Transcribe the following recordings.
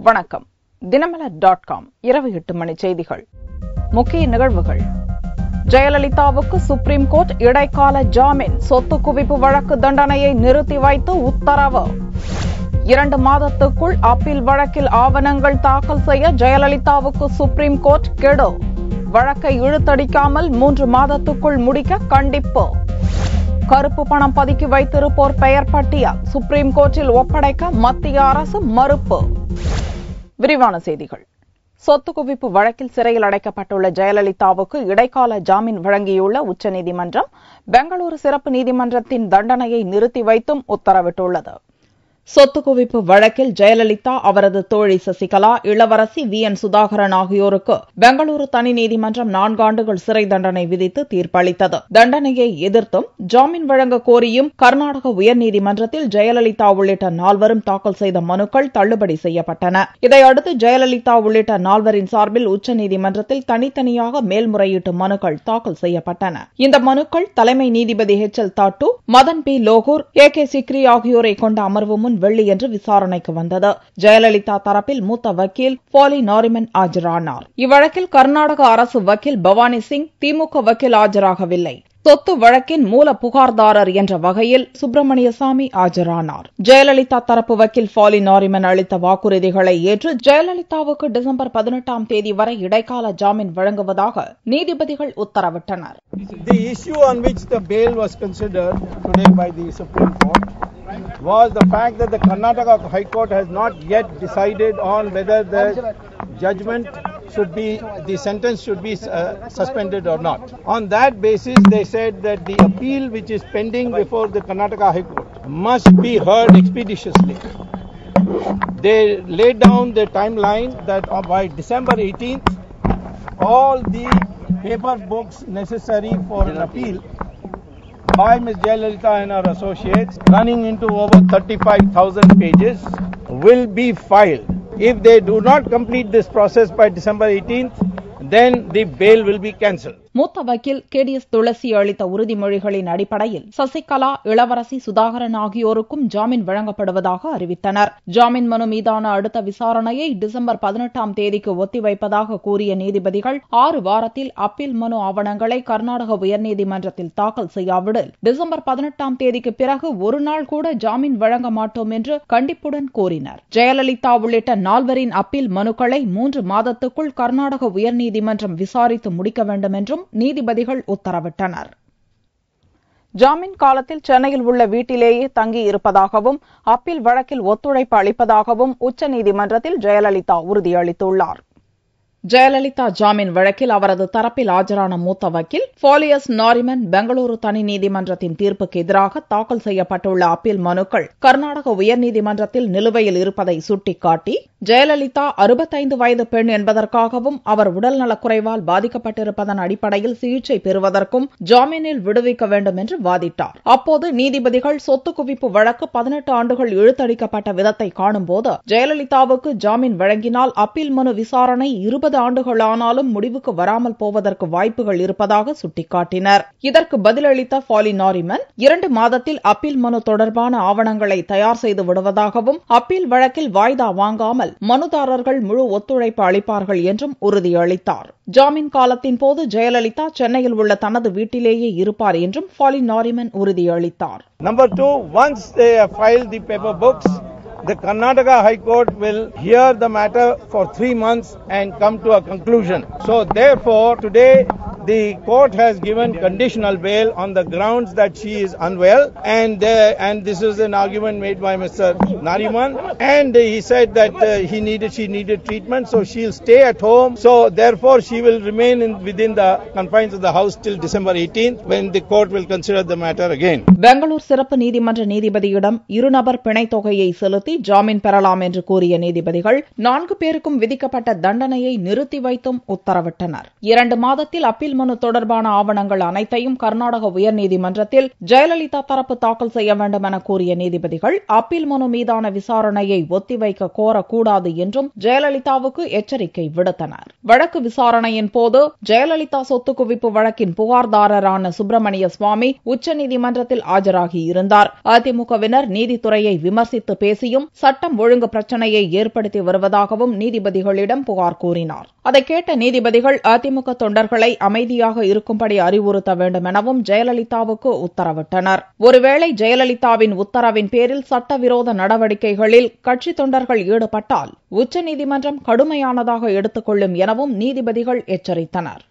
வணக்கம். தினமலர்.com இரவு 8 மணி செய்திகள். முக்கிய நிகழ்வுகள். ஜெயலலிதாவுக்கு சுப்ரீம் கோர்ட் இடைக்கால ஜாமீன். சொத்து குவிப்பு வழக்கு தண்டனையை நிறுத்தி வைத்து உத்தரவு. 2 மாதத்துக்குள் அப்பீல் வழக்கில் ஆவணங்கள் தாக்கல் செய்ய ஜெயலலிதாவுக்கு சுப்ரீம் கோர்ட் கெடு. வழக்கை இழுத்தடிக்காமல் 3 மாதத்துக்குள் முடிக்க கண்டிப்பு. கருப்பு பணம் பதுக்கி வைத்திருப்போர் பெயர் பட்டியல் சுப்ரீம் கோர்ட்டில் ஒப்படைக்க மத்திய அரசு மறுப்பு. விரிவான செய்திகள். சொத்து குவிப்பு வழக்கில் சிறையில் அடைக்கப்பட்டுள்ள ஜெயலலிதாவுக்கு இடைக்கால ஜாமீன் வழங்கியுள்ள உச்சநீதிமன்றம் பெங்களூரு சிறப்பு நீதிமன்றத்தின் தண்டனையை நிறுத்தி வைத்தும் உத்தரவிட்டுள்ளது. சொத்து குவிப்பு வழக்கில் ஜெயலலிதா, அவரது தோழி சசிகலா, இளவரசி VN சுதாகரன் ஆகியோருக்கு பெங்களூரு தனி நீதிமன்றம் 4 ஆண்டுகள் சிறை தண்டனை விதித்து தீர்ப்பளித்தது. தண்டனையை எதிர்த்தும் ஜாமீன் வழங்க கோரியும் கர்நாடக உயர்நீதிமன்றத்தில் ஜெயலலிதா உள்ளிட்ட 4 தாக்கல் செய்த மனுக்கள் தள்ளுபடி செய்யப்பட்டன. இதையடுத்து ஜெயலலிதா உள்ளிட்ட 4 சார்பில் உச்சநீதிமன்றத்தில் தனித்தனியாக மேல்முறையீட்டு மனுக்கள் தாக்கல் செய்யப்பட்டன. இந்த மனுக்கள் தலைமை நீதிபதி HL Dattu, Madan P Lokur, AK Sikri ஆகியோரை கொண்ட அமர்வு முன் வெள்ளியன்று விசாரணைக்கு வந்தது. ஜெயலலிதா தரப்பில் மூத்த வக்கீல் ஃபாலி நாரிமன் ஆஜரானார். இவ்வழக்கில் கர்நாடக அரசு வக்கீல் பவானி சிங், திமுக வக்கீல் ஆஜராகவில்லை. சொத்து வழக்கின் மூல புகார்தாரர் என்ற வகையில் சுப்பிரமணியசாமி ஆஜரானார். ஜெயலலிதா தரப்பு வக்கீல் ஃபாலி நாரிமன் அளித்த வாக்குறுதிகளை ஏற்று ஜெயலலிதாவுக்கு டிசம்பர் 18ஆம் தேதி வரை இடைக்கால ஜாமீன் வழங்குவதாக நீதிபதிகள் உத்தரவிட்டனர். The issue on which the bail was considered today by the Supreme Court was the fact that the Karnataka High Court has not yet decided on whether the judgment should be, the sentence should be suspended or not. On that basis, they said that the appeal which is pending before the Karnataka High Court must be heard expeditiously. They laid down the timeline that by December 18th, all the paper books necessary for an appeal by Ms. Jayalalitha and her associates, running into over 35,000 pages, will be filed. If they do not complete this process by December 18th, then the bail will be cancelled. மூத்த வக்கீல் KDS துளசி அளித்த உறுதிமொழிகளின் அடிப்படையில் சசிகலா, இளவரசி சுதாகரன் ஆகியோருக்கும் ஜாமீன் வழங்கப்படுவதாக அறிவித்தனர். ஜாமீன் மனு மீதான அடுத்த விசாரணையை டிசம்பர் 18ஆம் தேதிக்கு ஒத்திவைப்பதாக கூறிய நீதிபதிகள் 6 வாரத்தில் அப்பீல் மனு ஆவணங்களை கர்நாடக உயர்நீதிமன்றத்தில் தாக்கல் செய்யாவிடில் டிசம்பர் 18ஆம் தேதிக்கு பிறகு ஒரு நாள் கூட ஜாமீன் வழங்க மாட்டோம் என்று கண்டிப்புடன் கூறினர். ஜெயலலிதா உள்ளிட்ட 4 அப்பீல் மனுக்களை 3 மாதத்துக்குள் கர்நாடக உயர்நீதிமன்றம் விசாரித்து முடிக்க வேண்டும் என்றும் நீதிபதிகள் உத்தரவிட்டனர். ஜாமீன் காலத்தில் சென்னையில் உள்ள வீட்டிலேயே தங்கி இருப்பதாகவும் அப்பீல் வழக்கில் ஒத்துழைப்பு அளிப்பதாகவும் உச்சநீதிமன்றத்தில் ஜெயலலிதா உறுதியளித்துள்ளார். ஜெயலலிதா ஜாமீன் வழக்கில் அவரது தரப்பில் ஆஜரான மூத்த வக்கீல் ஃபாலியஸ் நாரிமன் பெங்களூரு தனி நீதிமன்றத்தின் தீர்ப்புக்கு எதிராக தாக்கல் செய்யப்பட்டுள்ள அப்பீல் மனுக்கள் கர்நாடக உயர்நீதிமன்றத்தில் நிலுவையில் இருப்பதை சுட்டிக்காட்டி, ஜெயலலிதா 65 வயது பெண் என்பதற்காகவும் அவர் உடல்நலக்குறைவால் பாதிக்கப்பட்டிருப்பதன் அடிப்படையில் சிகிச்சை பெறுவதற்கும் ஜாமீனில் விடுவிக்க வேண்டும் என்று வாதிட்டார். அப்போது நீதிபதிகள் சொத்து குவிப்பு வழக்கு 18 ஆண்டுகள் இழுத்தடிக்கப்பட்ட விதத்தை காணும்போது ஜெயலலிதாவுக்கு ஜாமீன் வழங்கினால் அப்பீல் மனு விசாரணை 20 ஆண்டுகளானாலும் முடிவுக்கு வராமல் போவதற்கு வாய்ப்புகள் இருப்பதாக சுட்டிக்காட்டினர். இதற்கு பதிலளித்த ஃபாலி நாரிமன் 2 மாதத்தில் அப்பீல் மனு தொடர்பான ஆவணங்களை தயார் செய்து விடுவதாகவும் அப்பீல் வழக்கில் வாய்தா வாங்காமல் மனுதாரர்கள் முழு ஒத்துழைப்பு அளிப்பார்கள் என்றும் உறுதியளித்தார். ஜாமீன் காலத்தின் போது ஜெயலலிதா சென்னையில் உள்ள தனது வீட்டிலேயே இருப்பார் என்றும் ஃபாலி நாரிமன் உறுதியளித்தார். Number 2, once they have filed the paper books, the Karnataka High Court will hear the matter for 3 months and come to a conclusion. So therefore, today the court has given conditional bail on the grounds that she is unwell, and this is an argument made by Mr. Nariman, and he said that she needed treatment, so she'll stay at home. So therefore, she will remain within the confines of the house till December 18th, when the court will consider the matter again. Bangalore சிறப்பு நீதிமன்ற நீதிபதியிடம் 2 நபர் பிணைத் தொகையை செலுத்தி ஜாமீன் பெறலாம் என்று கூறிய நீதிபதிகள் 4 பேருக்கும் விதிக்கப்பட்ட தண்டனையை நிறுத்தி வைத்தும் உத்தரவிட்டனர். 2 மாதத்தில் அப்பீல் அப்பீல் மனு தொடர்பான ஆவணங்கள் அனைத்தையும் கர்நாடக உயர்நீதிமன்றத்தில் ஜெயலலிதா தரப்பு தாக்கல் செய்ய வேண்டும் என கூறிய நீதிபதிகள் அப்பீல் மனு மீதான விசாரணையை ஒத்திவைக்க கோரக்கூடாது என்றும் ஜெயலலிதாவுக்கு எச்சரிக்கை விடுத்தனர். வழக்கு விசாரணையின் போது ஜெயலலிதா சொத்து குவிப்பு வழக்கின் புகார்தாரரான சுப்பிரமணிய சுவாமி உச்சநீதிமன்றத்தில் ஆஜராகியிருந்தார். அதிமுகவினர் நீதித்துறையை விமர்சித்து பேசியும் சட்டம் ஒழுங்கு பிரச்சினையை ஏற்படுத்தி வருவதாகவும் நீதிபதிகளிடம் புகார் கூறினார். அதை கேட்ட நீதிபதிகள் அதிமுக தொண்டர்களை அமைதியாக இருக்கும்படி அறிவுறுத்த வேண்டும் எனவும் ஜெயலலிதாவுக்கு உத்தரவிட்டனர். ஒருவேளை ஜெயலலிதாவின் உத்தரவின் பேரில் சட்டவிரோத நடவடிக்கைகளில் கட்சி தொண்டர்கள் ஈடுபட்டால் உச்சநீதிமன்றம் கடுமையானதாக எடுத்துக் கொள்ளும் எனவும் நீதிபதிகள் எச்சரித்தனர்.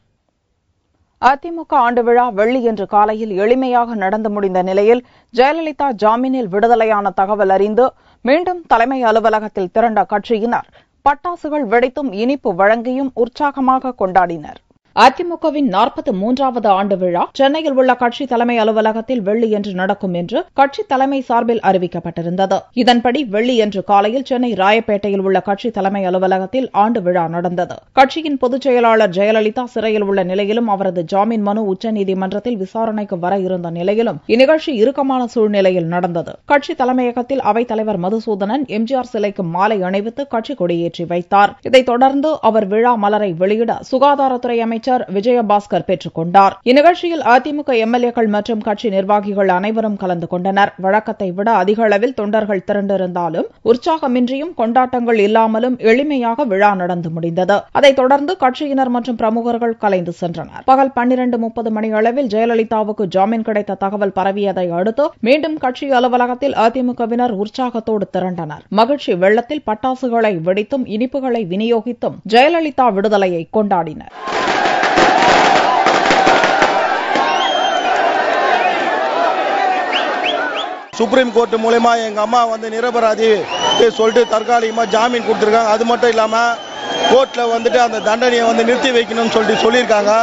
அதிமுக ஆண்டு விழா வெள்ளியன்று காலையில் எளிமையாக நடந்து முடிந்த நிலையில் ஜெயலலிதா ஜாமீனில் விடுதலையான தகவல் அறிந்து மீண்டும் தலைமை அலுவலகத்தில் திரண்ட கட்சியினர் பட்டாசுகள் வெடித்தும் இனிப்பு வழங்கியும் உற்சாகமாக கொண்டாடினர். அதிமுகவின் 43வது ஆண்டு விழா சென்னையில் உள்ள கட்சி தலைமை அலுவலகத்தில் வெள்ளியன்று நடக்கும் என்று கட்சி தலைமை சார்பில் அறிவிக்கப்பட்டிருந்தது. இதன்படி வெள்ளியன்று காலையில் சென்னை ராயப்பேட்டையில் உள்ள கட்சி தலைமை அலுவலகத்தில் ஆண்டு விழா நடந்தது. கட்சியின் பொதுச் செயலாளர் ஜெயலலிதா சிறையில் உள்ள நிலையிலும் அவரது ஜாமீன் மனு உச்சநீதிமன்றத்தில் விசாரணைக்கு வர இருந்த நிலையிலும் இந்நிகழ்ச்சி இறுக்கமான சூழ்நிலையில் நடந்தது. கட்சி தலைமையகத்தில் அவைத் தலைவர் மதுசூதனன் எம்ஜிஆர் சிலைக்கு மாலை அணிவித்து கட்சி கொடியேற்றி வைத்தார். இதைத் தொடர்ந்து அவர் விழா மலரை வெளியிட சுகாதாரத்துறை அமைச்சர் விஜயபாஸ்கர் பெற்றுக் கொண்டார். இந்நிகழ்ச்சியில் அதிமுக எம்எல்ஏக்கள் மற்றும் கட்சி நிர்வாகிகள் அனைவரும் கலந்து கொண்டனர். வழக்கத்தை விட அதிக அளவில் தொண்டர்கள் திரண்டிருந்தாலும் உற்சாகமின்றியும் கொண்டாட்டங்கள் இல்லாமலும் எளிமையாக விழா நடந்து முடிந்தது. அதைத் தொடர்ந்து கட்சியினர் மற்றும் பிரமுகர்கள் கலைந்து சென்றனர். பகல் 12:30 மணி அளவில் ஜெயலலிதாவுக்கு ஜாமீன் கிடைத்த தகவல் பரவியதை அடுத்து மீண்டும் கட்சி அலுவலகத்தில் அதிமுகவினர் உற்சாகத்தோடு திரண்டனர். மகிழ்ச்சி வெள்ளத்தில் பட்டாசுகளை வெடித்தும் இனிப்புகளை விநியோகித்தும் ஜெயலலிதா விடுதலையை கொண்டாடினர். சுப்ரீம் கோர்ட் மூலமா எங்க அம்மா நிரபராதி சொல்லிட்டு தற்காலிகமா ஜாமீன் கொடுத்திருக்காங்க. அது மட்டும் இல்லாம கோர்ட்ல அந்த தண்டனையை நிறுத்தி வைக்கணும்னு சொல்லியிருக்காங்க.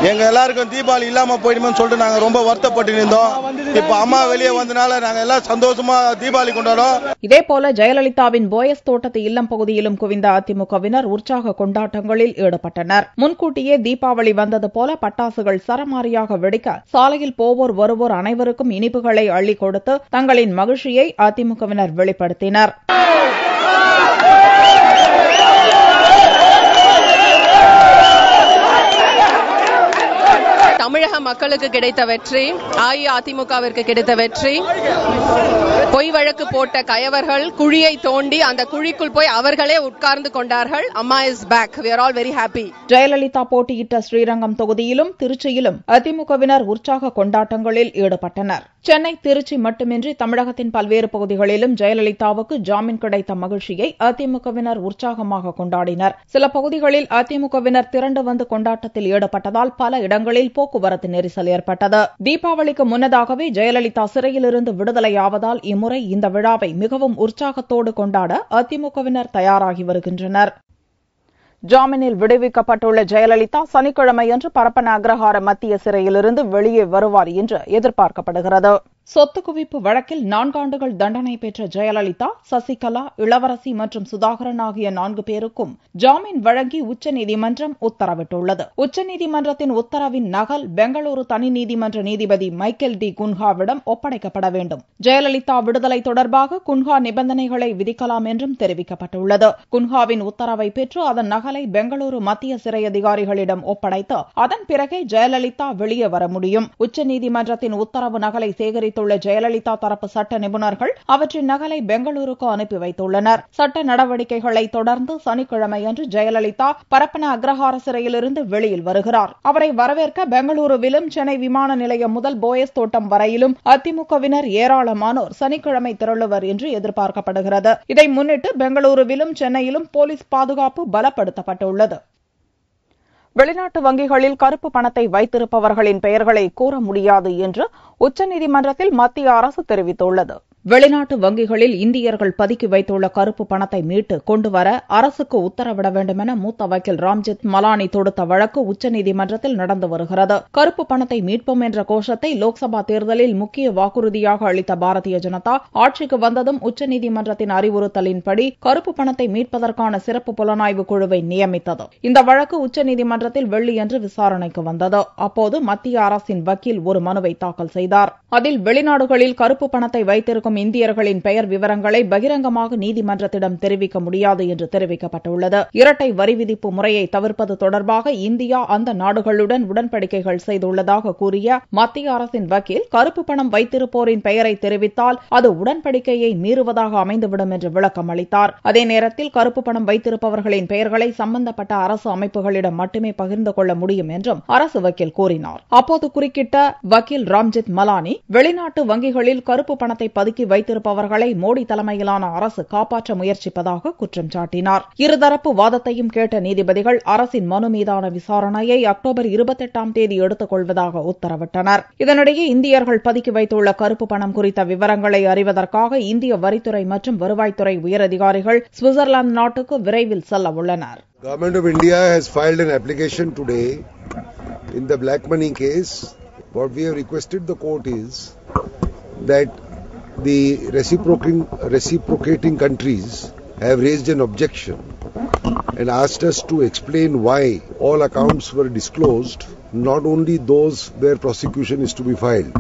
எங்க எல்லாருக்கும் தீபாவளி இல்லாம போயிடுமோன்னு சொல்லிட்டு நாங்க ரொம்ப வருத்தப்பட்டு இருந்தோம். இப்ப அம்மா வெளியே வந்தனால நாங்க எல்லாம் சந்தோஷமா தீபாவளி கொண்டாடும். இதேபோல ஜெயலலிதாவின் போயஸ் தோட்டத்து இல்லம் பகுதியிலும் குவிந்த அதிமுகவினர் உற்சாக கொண்டாட்டங்களில் ஈடுபட்டனர். முன்கூட்டியே தீபாவளி வந்தது போல பட்டாசுகள் சரமாரியாக வெடிக்க சாலையில் போவோர் வருவோர் அனைவருக்கும் இனிப்புகளை அள்ளி கொடுத்து தங்களின் மகிழ்ச்சியை அதிமுகவினர் வெளிப்படுத்தினர். தமிழக மக்களுக்கு கிடைத்த வெற்றி, அஇஅதிமுகவிற்கு கிடைத்த வெற்றி. பொய் வழக்கு போட்ட கயவர்கள் குழியை தோண்டி அந்த குழிக்குள் போய் அவர்களே உட்கார்ந்து கொண்டார்கள். Amma is back. We are all very happy. Jayalalithaa போட்டியிட்ட ஸ்ரீரங்கம் தொகுதியிலும் திருச்சியிலும் அதிமுகவினர் உற்சாக கொண்டாட்டங்களில் ஈடுபட்டனர். சென்னை, திருச்சி மட்டுமின்றி தமிழகத்தின் பல்வேறு பகுதிகளிலும் ஜெயலலிதாவுக்கு ஜாமீன் கிடைத்த மகிழ்ச்சியை அதிமுகவினர் உற்சாகமாக கொண்டாடினர். சில பகுதிகளில் அதிமுகவினர் திரண்டு வந்து கொண்டாட்டத்தில் ஈடுபட்டதால் பல இடங்களில் போக்குவரத்து நெரிசல் ஏற்பட்டது. தீபாவளிக்கு முன்னதாகவே ஜெயலலிதா சிறையிலிருந்து விடுதலையாவதால் இம்முறை இந்த விழாவை மிகவும் உற்சாகத்தோடு கொண்டாட அதிமுகவினர் தயாராகி வருகின்றனர். ஜாமீனில் விடுவிக்கப்பட்டுள்ள ஜெயலலிதா சனிக்கிழமையன்று பரப்பன அக்ரஹார மத்திய சிறையிலிருந்து வெளியே வருவார் என்று எதிர்பார்க்கப்படுகிறது. சொத்து குவிப்பு வழக்கில் 4 ஆண்டுகள் தண்டனை பெற்ற ஜெயலலிதா, சசிகலா, இளவரசி மற்றும் சுதாகரன் ஆகிய 4 பேருக்கும் ஜாமீன் வழங்கி உச்சநீதிமன்றம் உத்தரவிட்டுள்ளது. உச்சநீதிமன்றத்தின் உத்தரவின் நகல் பெங்களூரு தனி நீதிமன்ற நீதிபதி மைக்கேல் டி குன்ஹாவிடம் ஒப்படைக்கப்பட வேண்டும். ஜெயலலிதா விடுதலை தொடர்பாக குன்ஹா நிபந்தனைகளை விதிக்கலாம் என்றும் தெரிவிக்கப்பட்டுள்ளது. குன்ஹாவின் உத்தரவை பெற்று அதன் நகலை பெங்களூரு மத்திய சிறை அதிகாரிகளிடம் ஒப்படைத்து அதன் பிறகே ஜெயலலிதா வெளியே வர முடியும். உச்சநீதிமன்றத்தின் உத்தரவு நகலை சேகரித்து ஜெயலலிதா தரப்பு சட்ட நிபுணர்கள் அவற்றின் நகலை பெங்களூருக்கு அனுப்பி வைத்துள்ளனர். சட்ட நடவடிக்கைகளை தொடர்ந்து சனிக்கிழமையன்று ஜெயலலிதா பரப்பன அக்ரஹார சிறையிலிருந்து வெளியில் வருகிறார். அவரை வரவேற்க பெங்களூருவிலும் சென்னை விமான நிலையம் முதல் போயஸ் தோட்டம் வரையிலும் அதிமுகவினர் ஏராளமானோர் சனிக்கிழமை திரளுவர் என்று எதிர்பார்க்கப்படுகிறது. இதை முன்னிட்டு பெங்களூருவிலும் சென்னையிலும் போலீஸ் பாதுகாப்பு பலப்படுத்தப்பட்டுள்ளது. வெளிநாட்டு வங்கிகளில் கருப்பு பணத்தை வைத்திருப்பவர்களின் பெயர்களை கூற முடியாது என்று உச்சநீதிமன்றத்தில் மத்திய அரசு தெரிவித்துள்ளது. வெளிநாட்டு வங்கிகளில் இந்தியர்கள் பதுக்கி வைத்துள்ள கருப்பு பணத்தை மீட்டு கொண்டுவர அரசுக்கு உத்தரவிட வேண்டும் என மூத்த வக்கீல் ராம்ஜெத் மலானி தொடுத்த வழக்கு உச்சநீதிமன்றத்தில் நடந்து வருகிறது. கருப்பு பணத்தை மீட்போம் என்ற கோஷத்தை லோக்சபா தேர்தலில் முக்கிய வாக்குறுதியாக அளித்த பாரதிய ஜனதா ஆட்சிக்கு வந்ததும் உச்சநீதிமன்றத்தின் அறிவுறுத்தலின்படி கருப்பு பணத்தை மீட்பதற்கான சிறப்பு புலனாய்வு குழுவை நியமித்தது. இந்த வழக்கு உச்சநீதிமன்றத்தில் வெள்ளியன்று விசாரணைக்கு வந்தது. அப்போது மத்திய அரசின் வக்கீல் ஒரு மனுவை தாக்கல் செய்தார். அதில் வெளிநாடுகளில் கருப்பு பணத்தை வைத்திருக்கும் இந்தியர்களின் பெயர் விவரங்களை பகிரங்கமாக நீதிமன்றத்திடம் தெரிவிக்க முடியாது என்று தெரிவிக்கப்பட்டுள்ளது. இரட்டை வரி விதிப்பு முறையை தவிர்ப்பது தொடர்பாக இந்தியா அந்த நாடுகளுடன் உடன்படிக்கைகள் செய்துள்ளதாக கூறிய மத்திய அரசின் வக்கீல் கருப்பு பணம் வைத்திருப்போரின் பெயரை தெரிவித்தால் அது உடன்படிக்கையை மீறுவதாக அமைந்துவிடும் என்று விளக்கம் அளித்தார். அதே நேரத்தில் கருப்பு பணம் வைத்திருப்பவர்களின் பெயர்களை சம்பந்தப்பட்ட அரசு அமைப்புகளிடம் மட்டுமே பகிர்ந்து கொள்ள முடியும் என்றும் அரசு வக்கீல் கூறினார். அப்போது குறுக்கிட்ட வக்கீல் ராம்ஜெத் மலானி வெளிநாட்டு வங்கிகளில் கருப்பு பணத்தை பதுக்கி வைத்திருப்பவர்களை மோடி தலைமையிலான அரசு காப்பாற்ற முயற்சிப்பதாக குற்றம் சாட்டினார். இருதரப்பு வாதத்தையும் கேட்ட நீதிபதிகள் அரசின் மனு மீதான விசாரணையை அக்டோபர் 28ஆம் தேதி எடுத்துக் கொள்வதாக உத்தரவிட்டனர். இதனிடையே இந்தியர்கள் பதுக்கி வைத்துள்ள கருப்பு பணம் குறித்த விவரங்களை அறிவதற்காக இந்திய வரித்துறை மற்றும் வருவாய்த்துறை உயரதிகாரிகள் சுவிட்சர்லாந்து நாட்டுக்கு விரைவில் செல்ல உள்ளனர். Government of India has filed an application today in the black money case. What we have requested the court is that the reciprocating countries have raised an objection and asked us to explain why all accounts were disclosed, not only those where prosecution is to be filed.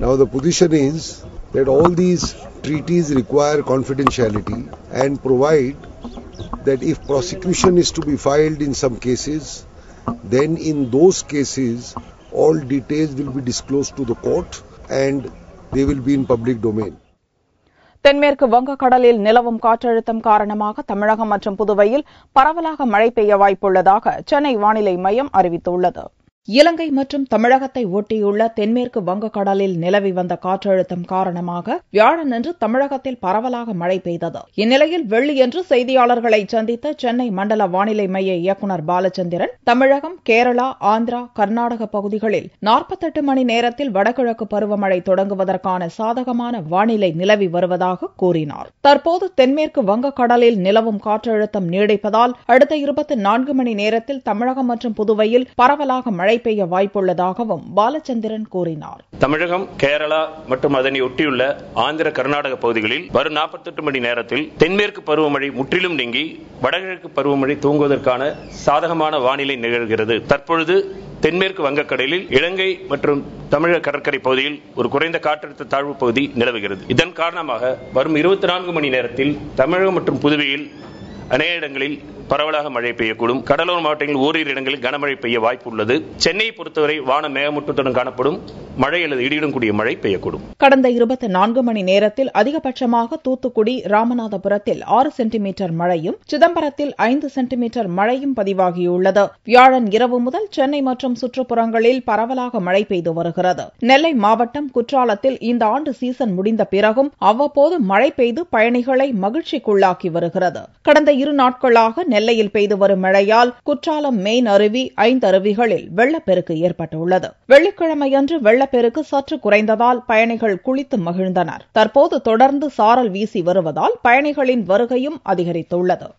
Now the position is that all these treaties require confidentiality and provide that if prosecution is to be filed in some cases, then in those cases all details will be disclosed to the court and they will be in public domain. தென்மேற்கு வங்கக்கடலில் நிலவும் காற்றழுத்தம் காரணமாக தமிழகம் மற்றும் புதுவையில் பரவலாக மழை பெய்ய வாய்ப்புள்ளதாக சென்னை வானிலை மையம் அறிவித்துள்ளது. இலங்கை மற்றும் தமிழகத்தை ஒட்டியுள்ள தென்மேற்கு வங்கக்கடலில் நிலவி வந்த காற்றழுத்தம் காரணமாக வியாழனன்று தமிழகத்தில் பரவலாக மழை பெய்தது. இந்நிலையில் வெள்ளியன்று செய்தியாளர்களை சந்தித்த சென்னை மண்டல வானிலை மைய இயக்குநர் பாலச்சந்திரன் தமிழகம், கேரளா, ஆந்திரா, கர்நாடக பகுதிகளில் 48 மணி நேரத்தில் வடகிழக்கு பருவமழை தொடங்குவதற்கான சாதகமான வானிலை நிலவி வருவதாக கூறினார். தற்போது தென்மேற்கு வங்கக்கடலில் நிலவும் காற்றழுத்தம் நீடிப்பதால் அடுத்த 24 மணி நேரத்தில் தமிழகம் மற்றும் புதுவையில் பரவலாக மழை பெய்ய வாய்ப்புள்ளதாகவும் பாலச்சந்திரன் கூறினார். தமிழகம், கேரளா மற்றும் அதனை ஒட்டியுள்ள ஆந்திர, கர்நாடக பகுதிகளில் வரும் 48 மணி நேரத்தில் தென்மேற்கு பருவமழை முற்றிலும் நீங்கி வடகிழக்கு பருவமழை துவங்குவதற்கான சாதகமான வானிலை நிகழ்கிறது. தற்பொழுது தென்மேற்கு வங்கக்கடலில் இலங்கை மற்றும் தமிழக கடற்கரை பகுதியில் ஒரு குறைந்த காற்றழுத்த தாழ்வு பகுதி நிலவுகிறது. இதன் காரணமாக வரும் 24 மணி நேரத்தில் தமிழகம் மற்றும் புதுவையில் அநேக இடங்களில் பரவலாக மழை பெய்யக்கூடும். கடலோர மாவட்டங்களில் ஓரிரு இடங்களில் கனமழை பெய்ய வாய்ப்பு உள்ளது. சென்னையை பொறுத்தவரை வானம் மேகமூட்டத்துடன் காணப்படும். மழை அல்லது இடியுடன் கூடிய மழை பெய்யக்கூடும். கடந்த 24 மணி நேரத்தில் அதிகபட்சமாக தூத்துக்குடி, ராமநாதபுரத்தில் 6 சென்டிமீட்டர் மழையும், சிதம்பரத்தில் 5 சென்டிமீட்டர் மழையும் பதிவாகியுள்ளது. வியாழன் இரவு முதல் சென்னை மற்றும் சுற்றுப்புறங்களில் பரவலாக மழை பெய்து வருகிறது. நெல்லை மாவட்டம் குற்றாலத்தில் இந்த ஆண்டு சீசன் முடிந்த பிறகும் அவ்வப்போது மழை பெய்து பயணிகளை மகிழ்ச்சிக்குள்ளாக்கி வருகிறது. கடந்த 2 நாட்களாக நெல்லையில் பெய்து வரும் மழையால் குற்றாலம் மெயின் அருவி, 5 அருவிகளில் வெள்ளப்பெருக்கு ஏற்பட்டுள்ளது. வெள்ளிக்கிழமையன்று வெள்ளப்பெருக்கு சற்று குறைந்ததால் பயணிகள் குளித்து மகிழ்ந்தனர். தற்போது தொடர்ந்து சாரல் வீசி வருவதால் பயணிகளின் வருகையும் அதிகரித்துள்ளது.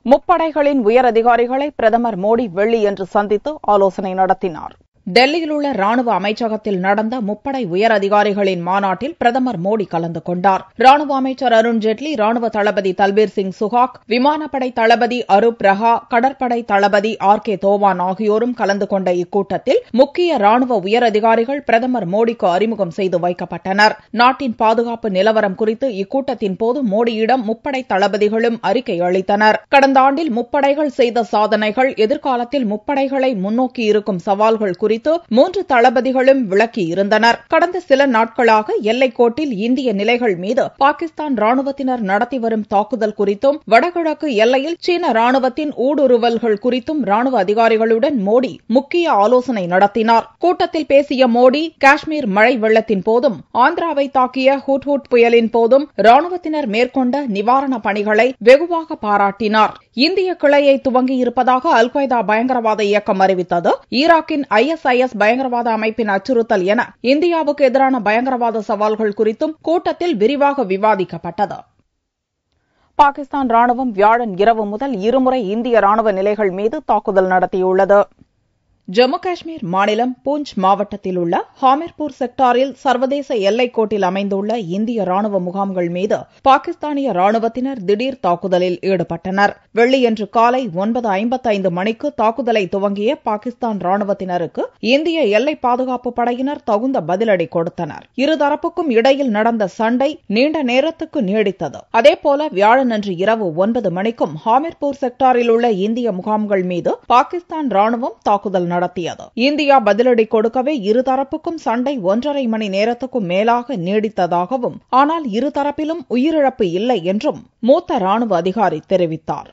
முப்படைகளின் உயர் அதிகாரிகளை பிரதமர் மோடி வெள்ளியன்று சந்தித்து ஆலோசனை நடத்தினார். டெல்லியில் உள்ள ராணுவ அமைச்சகத்தில் நடந்த முப்படை உயர் அதிகாரிகளின் மாநாட்டில் பிரதமர் மோடி கலந்து கொண்டார். ராணுவ அமைச்சர் அருண்ஜேட்லி, ராணுவ தளபதி தல்பீர் சிங் சுஹாக், விமானப்படை தளபதி அரூப் ரஹா, கடற்படை தளபதி RK தோவான் ஆகியோரும் கலந்து கொண்ட இக்கூட்டத்தில் முக்கிய ராணுவ உயர் அதிகாரிகள் பிரதமர் மோடிக்கு அறிமுகம் செய்து வைக்கப்பட்டனர். நாட்டின் பாதுகாப்பு நிலவரம் குறித்து இக்கூட்டத்தின் போது மோடியிடம் முப்படை தளபதிகளும் அறிக்கை அளித்தனர். கடந்த ஆண்டில் முப்படைகள் செய்த சாதனைகள், எதிர்காலத்தில் முப்படைகளை முன்னோக்கி இருக்கும் சவால்கள் குறித்து 3 தளபதிகளும் விளக்கியிருந்தனர். கடந்த சில நாட்களாக எல்லைக்கோட்டில் இந்திய நிலைகள் மீது பாகிஸ்தான் ராணுவத்தினர் நடத்தி வரும் தாக்குதல் குறித்தும், வடகிழக்கு எல்லையில் சீன ராணுவத்தின் ஊடுருவல்கள் குறித்தும் ராணுவ அதிகாரிகளுடன் மோடி முக்கிய ஆலோசனை நடத்தினார். கூட்டத்தில் பேசிய மோடி, காஷ்மீர் மழை வெள்ளத்தின் போதும், ஆந்திராவை தாக்கிய ஹுட்ஹுட் புயலின் போதும் ராணுவத்தினர் மேற்கொண்ட நிவாரண பணிகளை வெகுவாக பாராட்டினார். இந்திய கிளையை துவங்கியிருப்பதாக அல் கொய்தா பயங்கரவாத இயக்கம் அறிவித்தது. ஈராக்கின் ISIS ISIS பயங்கரவாத அமைப்பின் அச்சுறுத்தல் என இந்தியாவுக்கு எதிரான பயங்கரவாத சவால்கள் குறித்தும் கூட்டத்தில் விரிவாக விவாதிக்கப்பட்டது. பாகிஸ்தான் ராணுவம் வியாழன் இரவு முதல் இருமுறை இந்திய ராணுவ நிலைகள் மீது தாக்குதல் நடத்தியுள்ளது. ஜம்மு காஷ்மீர் மாநிலம் பூஞ்ச் மாவட்டத்தில் உள்ள ஹாமிர்பூர் செக்டாரில் சர்வதேச எல்லைக்கோட்டில் அமைந்துள்ள இந்திய ராணுவ முகாம்கள் மீது பாகிஸ்தானிய ராணுவத்தினர் திடீர் தாக்குதலில் ஈடுபட்டனர். வெள்ளியன்று காலை 9:55 மணிக்கு தாக்குதலை துவங்கிய பாகிஸ்தான் ராணுவத்தினருக்கு இந்திய எல்லை பாதுகாப்பு படையினர் தகுந்த பதிலடி கொடுத்தனர். இருதரப்புக்கும் இடையில் நடந்த சண்டை நீண்ட நேரத்துக்கு நீடித்தது. அதேபோல வியாழனன்று இரவு 9 மணிக்கும் ஹாமிர்பூர் செக்டாரில் உள்ள இந்திய முகாம்கள் மீது பாகிஸ்தான் ராணுவம் தாக்குதல் நடத்தியது. இந்தியா பதிலடி கொடுக்கவே இருதரப்புக்கும் சண்டை 1.5 மணி நேரத்துக்கும் மேலாக நீடித்ததாகவும் ஆனால் இருதரப்பிலும் உயிரிழப்பு இல்லை என்றும் மூத்த ராணுவ அதிகாரி தெரிவித்தார்.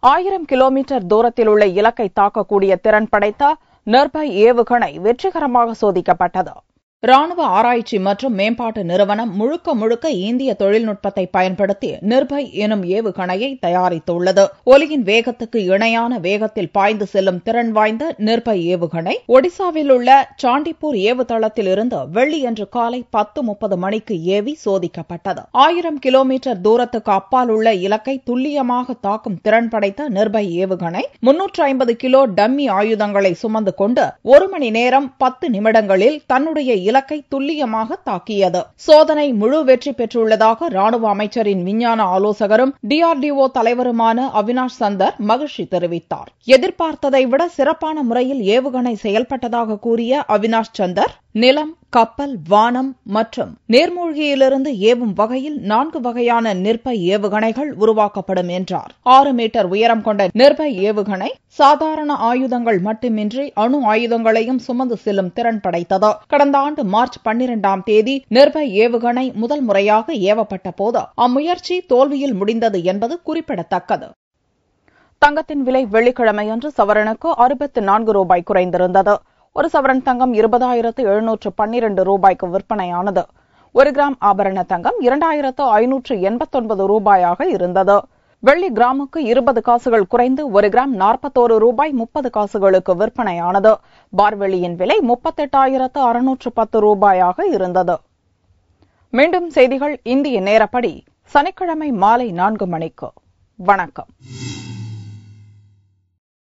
1000 கிலோமீட்டர் தூரத்தில் உள்ள இலக்கை தாக்கக்கூடிய திறன் படைத்த நிர்பய் ஏவுகணை வெற்றிகரமாக சோதிக்கப்பட்டது. ராணுவ ஆராய்ச்சி மற்றும் மேம்பாட்டு நிறுவனம் முழுக்க இந்திய தொழில்நுட்பத்தை பயன்படுத்தி நிர்பய் எனும் ஏவுகணையை தயாரித்துள்ளது. ஒலியின் வேகத்துக்கு இணையான வேகத்தில் பாய்ந்து செல்லும் திறன் வாய்ந்த நிர்பய் ஏவுகணை ஒடிசாவில் உள்ள சாண்டிப்பூர் ஏவுதளத்தில் இருந்து வெள்ளியன்று காலை 10:30 மணிக்கு ஏவி சோதிக்கப்பட்டது. 1000 கிலோமீட்டர் தூரத்துக்கு அப்பால் உள்ள இலக்கை துல்லியமாக தாக்கும் திறன் படைத்த நிர்பய் ஏவுகணை 350 கிலோ டம்மி ஆயுதங்களை சுமந்து கொண்டு 1 மணி நேரம் 10 நிமிடங்களில் தன்னுடைய இலக்கை துல்லியமாக தாக்கியது. சோதனை முழு வெற்றி பெற்றுள்ளதாக ராணுவ அமைச்சரின் விஞ்ஞான ஆலோசகரும் DRDO தலைவருமான அவினாஷ் சந்தர் மகிழ்ச்சி தெரிவித்தார். எதிர்பார்த்ததை விட சிறப்பான முறையில் ஏவுகணை செயல்பட்டதாக கூறிய அவினாஷ் சந்தர், நிலம், கப்பல், வானம் மற்றும் நீர்மூழ்கியிலிருந்து ஏவும் வகையில் 4 வகையான நிர்பய் ஏவுகணைகள் உருவாக்கப்படும் என்றார். 6 மீட்டர் உயரம் கொண்ட நிர்பய் ஏவுகணை சாதாரண ஆயுதங்கள் மட்டுமின்றி அணு ஆயுதங்களையும் சுமந்து செல்லும் திறன் படைத்தது. கடந்த ஆண்டு மார்ச் 12ஆம் தேதி நிர்பய் ஏவுகணை முதல் முறையாக ஏவப்பட்ட போது அம்முயற்சி தோல்வியில் முடிந்தது என்பது குறிப்பிடத்தக்கது. தங்கத்தின் விலை வெள்ளிக்கிழமையன்று சவரனுக்கு 64 ரூபாய் குறைந்திருந்தது. ஒரு சவரன் தங்கம் 20,712 ரூபாய்க்கு விற்பனையானது. 1 கிராம் ஆபரண தங்கம் 2,589 ரூபாயாக இருந்தது. வெள்ளி கிராமுக்கு 20 காசுகள் குறைந்து 1 கிராம் 41 ரூபாய் 30 காசுகளுக்கு விற்பனையானது. பார் வெள்ளியின் விலை 38,610 ரூபாயாக இருந்தது. மீண்டும் செய்திகள் இந்திய நேரப்படி சனிக்கிழமை மாலை 4 மணிக்கு. வணக்கம்.